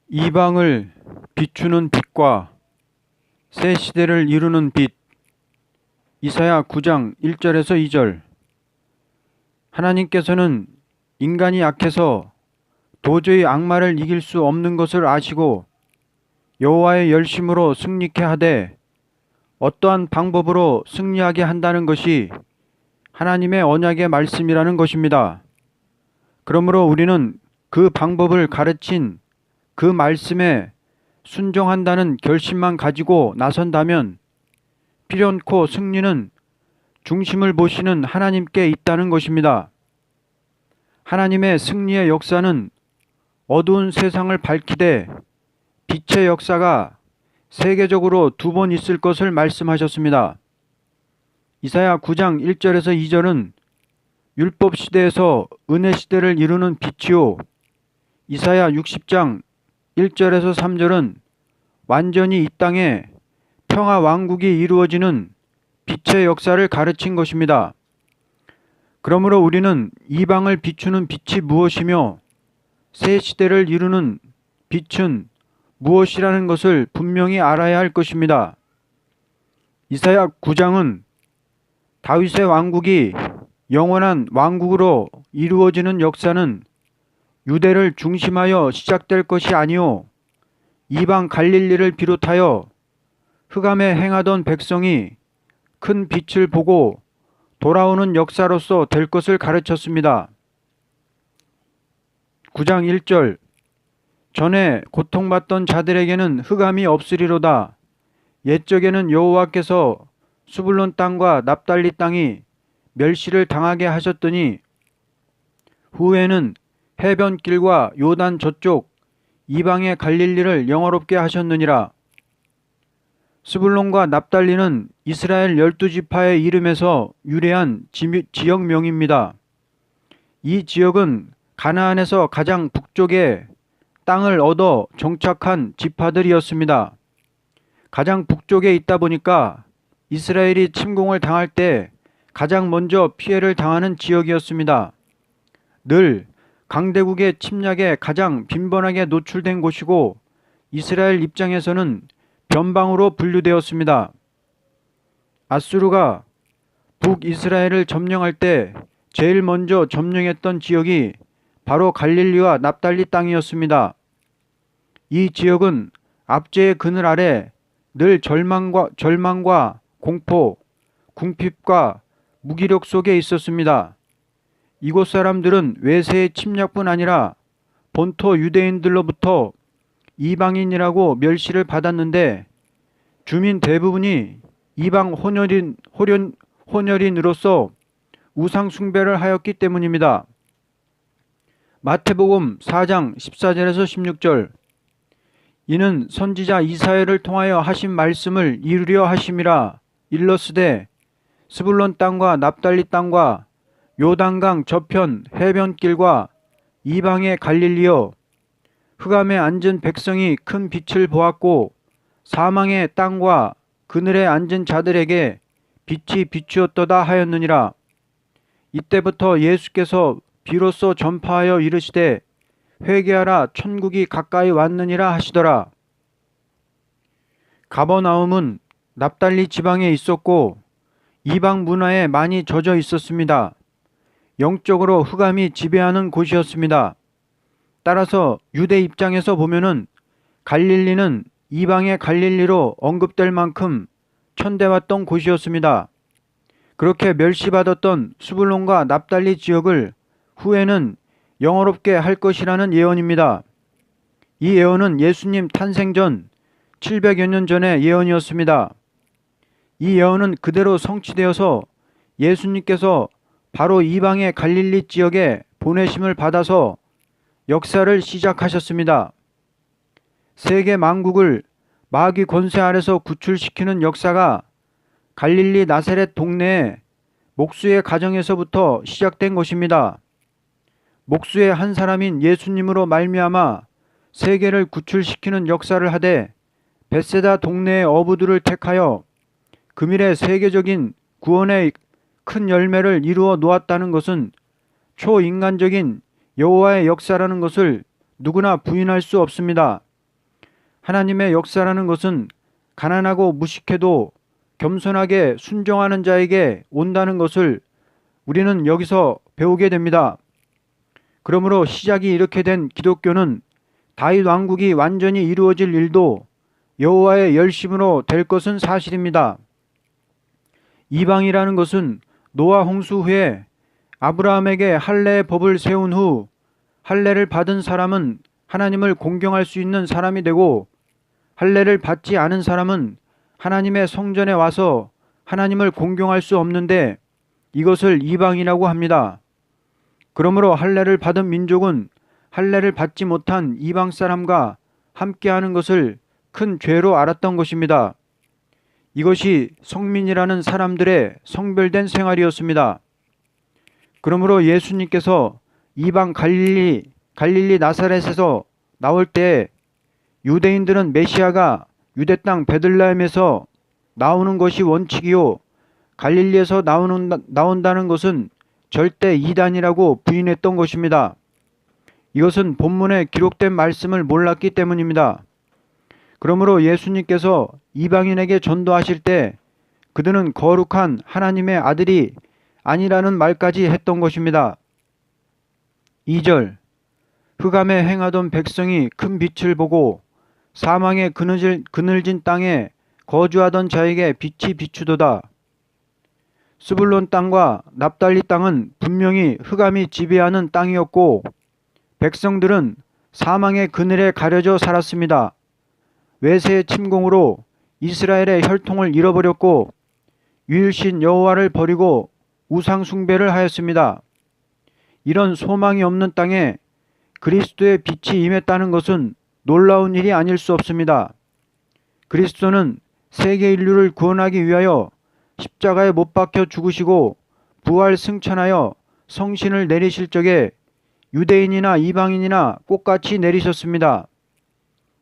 이방을 비추는 빛과 새 시대를 이루는 빛. 이사야 9장 1절에서 2절. 하나님께서는 인간이 약해서 도저히 악마를 이길 수 없는 것을 아시고 여호와의 열심으로 승리케 하되 어떠한 방법으로 승리하게 한다는 것이 하나님의 언약의 말씀이라는 것입니다. 그러므로 우리는 그 방법을 가르친 그 말씀에 순종한다는 결심만 가지고 나선다면 필연코 승리는 중심을 보시는 하나님께 있다는 것입니다. 하나님의 승리의 역사는 어두운 세상을 밝히되 빛의 역사가 세계적으로 2번 있을 것을 말씀하셨습니다. 이사야 9장 1절에서 2절은 율법 시대에서 은혜 시대를 이루는 빛이요, 이사야 60장 1절에서 3절은 완전히 이 땅에 평화 왕국이 이루어지는 빛의 역사를 가르친 것입니다. 그러므로 우리는 이방을 비추는 빛이 무엇이며 새 시대를 이루는 빛은 무엇이라는 것을 분명히 알아야 할 것입니다. 이사야 9장은 다윗의 왕국이 영원한 왕국으로 이루어지는 역사는 유대를 중심하여 시작될 것이 아니오 이방 갈릴리를 비롯하여 흑암에 행하던 백성이 큰 빛을 보고 돌아오는 역사로서 될 것을 가르쳤습니다. 9장 1절. 전에 고통받던 자들에게는 흑암이 없으리로다. 옛적에는 여호와께서 스불론 땅과 납달리 땅이 멸시를 당하게 하셨더니 후에는 해변길과 요단 저쪽 이방의 갈릴리를 영화롭게 하셨느니라. 스불론과 납달리는 이스라엘 12지파의 이름에서 유래한 지역명입니다. 이 지역은 가나안에서 가장 북쪽에 땅을 얻어 정착한 지파들이었습니다. 가장 북쪽에 있다 보니까 이스라엘이 침공을 당할 때 가장 먼저 피해를 당하는 지역이었습니다. 늘 강대국의 침략에 가장 빈번하게 노출된 곳이고 이스라엘 입장에서는 변방으로 분류되었습니다. 아수르가 북이스라엘을 점령할 때 제일 먼저 점령했던 지역이 바로 갈릴리와 납달리 땅이었습니다. 이 지역은 압제의 그늘 아래 늘 절망과 공포, 궁핍과 무기력 속에 있었습니다. 이곳 사람들은 외세의 침략뿐 아니라 본토 유대인들로부터 이방인이라고 멸시를 받았는데 주민 대부분이 이방 혼혈인으로서 우상 숭배를 하였기 때문입니다. 마태복음 4장 14절에서 16절. 이는 선지자 이사야를 통하여 하신 말씀을 이루려 하심이라. 일러스되 스불론 땅과 납달리 땅과 요단강 저편 해변길과 이방의 갈릴리여, 흑암에 앉은 백성이 큰 빛을 보았고 사망의 땅과 그늘에 앉은 자들에게 빛이 비추었도다 하였느니라. 이때부터 예수께서 비로소 전파하여 이르시되 회개하라, 천국이 가까이 왔느니라 하시더라. 가버나움은 납달리 지방에 있었고 이방 문화에 많이 젖어 있었습니다. 영적으로 흑암이 지배하는 곳이었습니다. 따라서 유대 입장에서 보면은 갈릴리는 이방의 갈릴리로 언급될 만큼 천대왔던 곳이었습니다. 그렇게 멸시받았던 스불론과 납달리 지역을 후에는 영화롭게 할 것이라는 예언입니다. 이 예언은 예수님 탄생 전 700여 년 전의 예언이었습니다. 이 예언은 그대로 성취되어서 예수님께서 바로 이방의 갈릴리 지역에 보내심을 받아서 역사를 시작하셨습니다. 세계 만국을 마귀 권세 아래서 구출시키는 역사가 갈릴리 나사렛 동네의 목수의 가정에서부터 시작된 것입니다. 목수의 한 사람인 예수님으로 말미암아 세계를 구출시키는 역사를 하되 벳세다 동네의 어부들을 택하여 금일의 세계적인 구원의 큰 열매를 이루어 놓았다는 것은 초인간적인 여호와의 역사라는 것을 누구나 부인할 수 없습니다. 하나님의 역사라는 것은 가난하고 무식해도 겸손하게 순종하는 자에게 온다는 것을 우리는 여기서 배우게 됩니다. 그러므로 시작이 이렇게 된 기독교는 다윗 왕국이 완전히 이루어질 일도 여호와의 열심으로 될 것은 사실입니다. 이방이라는 것은 노아 홍수 후에 아브라함에게 할례의 법을 세운 후 할례를 받은 사람은 하나님을 공경할 수 있는 사람이 되고, 할례를 받지 않은 사람은 하나님의 성전에 와서 하나님을 공경할 수 없는데 이것을 이방이라고 합니다. 그러므로 할례를 받은 민족은 할례를 받지 못한 이방 사람과 함께하는 것을 큰 죄로 알았던 것입니다. 이것이 성민이라는 사람들의 성별된 생활이었습니다. 그러므로 예수님께서 이방 갈릴리 나사렛에서 나올 때 유대인들은 메시아가 유대 땅 베들레헴에서 나오는 것이 원칙이요, 갈릴리에서 나온다는 것은 절대 이단이라고 부인했던 것입니다. 이것은 본문에 기록된 말씀을 몰랐기 때문입니다. 그러므로 예수님께서 이방인에게 전도하실 때 그들은 거룩한 하나님의 아들이 아니라는 말까지 했던 것입니다. 2절, 흑암에 행하던 백성이 큰 빛을 보고 사망의 그늘진 땅에 거주하던 자에게 빛이 비추도다. 스불론 땅과 납달리 땅은 분명히 흑암이 지배하는 땅이었고 백성들은 사망의 그늘에 가려져 살았습니다. 외세의 침공으로 이스라엘의 혈통을 잃어버렸고 유일신 여호와를 버리고 우상 숭배를 하였습니다. 이런 소망이 없는 땅에 그리스도의 빛이 임했다는 것은 놀라운 일이 아닐 수 없습니다. 그리스도는 세계 인류를 구원하기 위하여 십자가에 못 박혀 죽으시고 부활 승천하여 성신을 내리실 적에 유대인이나 이방인이나 똑같이 내리셨습니다.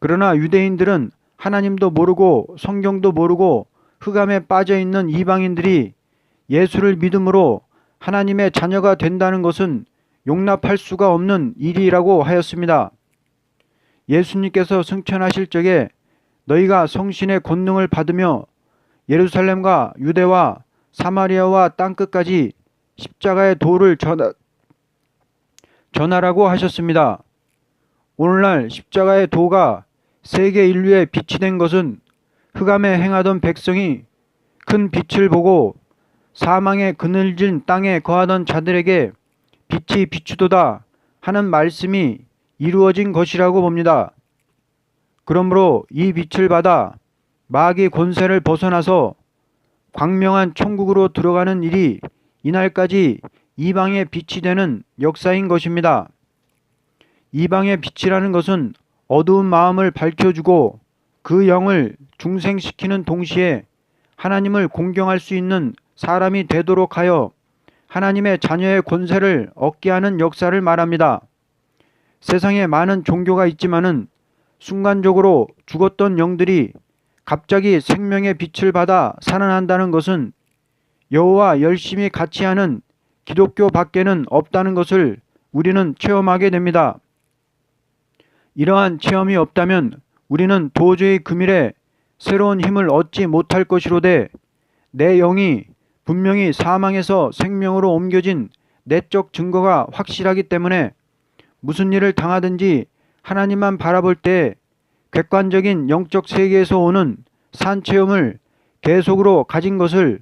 그러나 유대인들은 하나님도 모르고 성경도 모르고 흑암에 빠져 있는 이방인들이 예수를 믿음으로 하나님의 자녀가 된다는 것은 용납할 수가 없는 일이라고 하였습니다. 예수님께서 승천하실 적에 너희가 성신의 권능을 받으며 예루살렘과 유대와 사마리아와 땅끝까지 십자가의 도를 전하라고 하셨습니다. 오늘날 십자가의 도가 세계 인류의 빛이 된 것은 흑암에 행하던 백성이 큰 빛을 보고 사망의 그늘진 땅에 거하던 자들에게 빛이 비추도다 하는 말씀이 이루어진 것이라고 봅니다. 그러므로 이 빛을 받아 마귀 권세를 벗어나서 광명한 천국으로 들어가는 일이 이날까지 이방의 빛이 되는 역사인 것입니다. 이방의 빛이라는 것은 어두운 마음을 밝혀주고 그 영을 중생시키는 동시에 하나님을 공경할 수 있는 사람이 되도록 하여 하나님의 자녀의 권세를 얻게 하는 역사를 말합니다. 세상에 많은 종교가 있지만은 순간적으로 죽었던 영들이 갑자기 생명의 빛을 받아 살아난다는 것은 여호와 열심히 같이 하는 기독교 밖에는 없다는 것을 우리는 체험하게 됩니다. 이러한 체험이 없다면 우리는 도저히 금일에 새로운 힘을 얻지 못할 것이로되 내 영이 분명히 사망에서 생명으로 옮겨진 내적 증거가 확실하기 때문에 무슨 일을 당하든지 하나님만 바라볼 때 객관적인 영적 세계에서 오는 산체험을 계속으로 가진 것을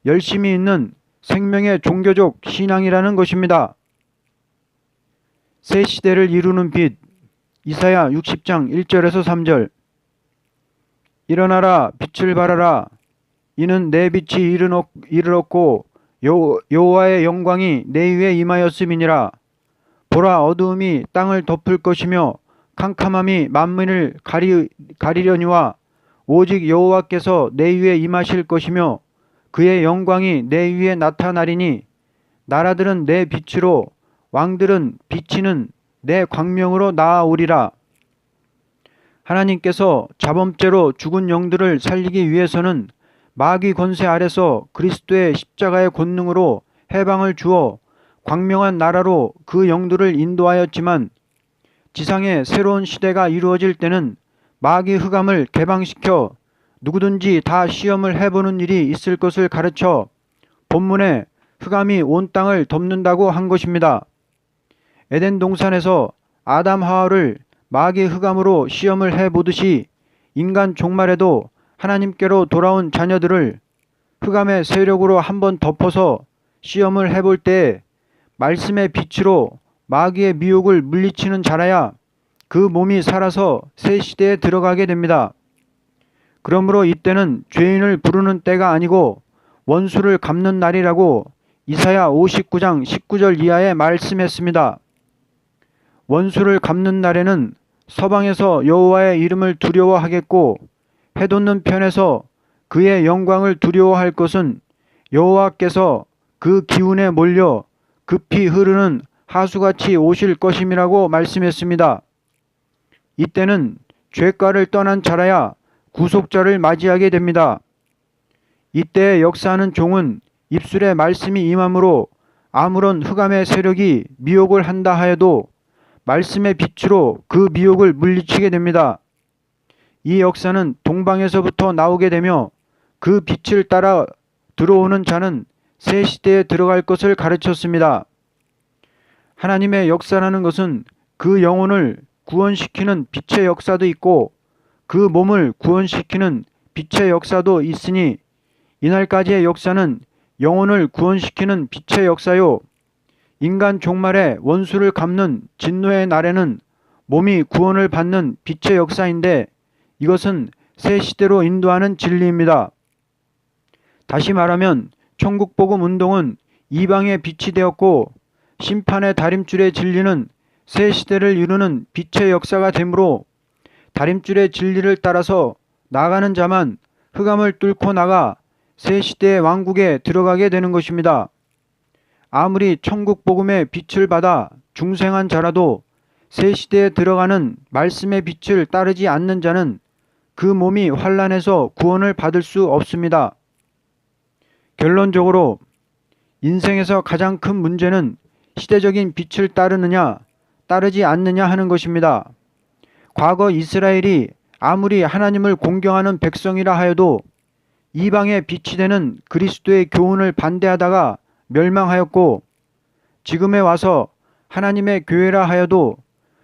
열심히 있는 생명의 종교적 신앙이라는 것입니다. 새 시대를 이루는 빛, 이사야 60장 1절에서 3절. 일어나라, 빛을 발하라. 이는 내 빛이 이르렀고 여호와의 영광이 내 위에 임하였음이니라. 보라, 어두움이 땅을 덮을 것이며 캄캄함이 만민을 가리려니와 오직 여호와께서 내 위에 임하실 것이며 그의 영광이 내 위에 나타나리니 나라들은 내 빛으로 왕들은 비치는 내 광명으로 나아오리라. 하나님께서 자범죄로 죽은 영들을 살리기 위해서는 마귀 권세 아래서 그리스도의 십자가의 권능으로 해방을 주어 광명한 나라로 그 영들을 인도하였지만 지상의 새로운 시대가 이루어질 때는 마귀 흑암을 개방시켜 누구든지 다 시험을 해보는 일이 있을 것을 가르쳐 본문에 흑암이 온 땅을 덮는다고 한 것입니다. 에덴 동산에서 아담 하와를 마귀 흑암으로 시험을 해보듯이 인간 종말에도 하나님께로 돌아온 자녀들을 흑암의 세력으로 한번 덮어서 시험을 해볼 때에 말씀의 빛으로 마귀의 미혹을 물리치는 자라야 그 몸이 살아서 새 시대에 들어가게 됩니다. 그러므로 이때는 죄인을 부르는 때가 아니고 원수를 갚는 날이라고 이사야 59장 19절 이하에 말씀했습니다. 원수를 갚는 날에는 서방에서 여호와의 이름을 두려워하겠고 해돋는 편에서 그의 영광을 두려워할 것은 여호와께서 그 기운에 몰려 급히 흐르는 하수같이 오실 것임이라고 말씀했습니다. 이때는 죄가를 떠난 자라야 구속자를 맞이하게 됩니다. 이때 역사하는 종은 입술에 말씀이 임함으로 아무런 흑암의 세력이 미혹을 한다 하여도 말씀의 빛으로 그 미혹을 물리치게 됩니다. 이 역사는 동방에서부터 나오게 되며 그 빛을 따라 들어오는 자는 새 시대에 들어갈 것을 가르쳤습니다. 하나님의 역사라는 것은 그 영혼을 구원시키는 빛의 역사도 있고 그 몸을 구원시키는 빛의 역사도 있으니 이날까지의 역사는 영혼을 구원시키는 빛의 역사요. 인간 종말에 원수를 갚는 진노의 날에는 몸이 구원을 받는 빛의 역사인데 이것은 새 시대로 인도하는 진리입니다. 다시 말하면 천국복음 운동은 이방의 빛이 되었고 심판의 다림줄의 진리는 새 시대를 이루는 빛의 역사가 되므로 다림줄의 진리를 따라서 나가는 자만 흑암을 뚫고 나가 새 시대의 왕국에 들어가게 되는 것입니다. 아무리 천국 복음의 빛을 받아 중생한 자라도 새 시대에 들어가는 말씀의 빛을 따르지 않는 자는 그 몸이 환난에서 구원을 받을 수 없습니다. 결론적으로 인생에서 가장 큰 문제는 시대적인 빛을 따르느냐 따르지 않느냐 하는 것입니다. 과거 이스라엘이 아무리 하나님을 공경하는 백성이라 하여도 이방의 빛이 되는 그리스도의 교훈을 반대하다가 멸망하였고 지금에 와서 하나님의 교회라 하여도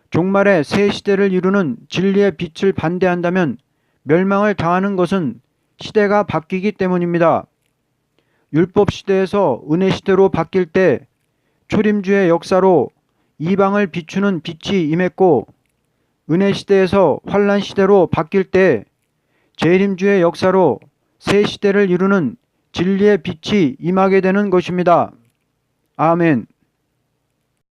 종말의 새 시대를 이루는 진리의 빛을 반대한다면 멸망을 당하는 것은 시대가 바뀌기 때문입니다. 율법 시대에서 은혜 시대로 바뀔 때 초림주의 역사로 이방을 비추는 빛이 임했고 은혜 시대에서 환난 시대로 바뀔 때 재림주의 역사로 새 시대를 이루는 진리의 빛이 임하게 되는 것입니다. 아멘.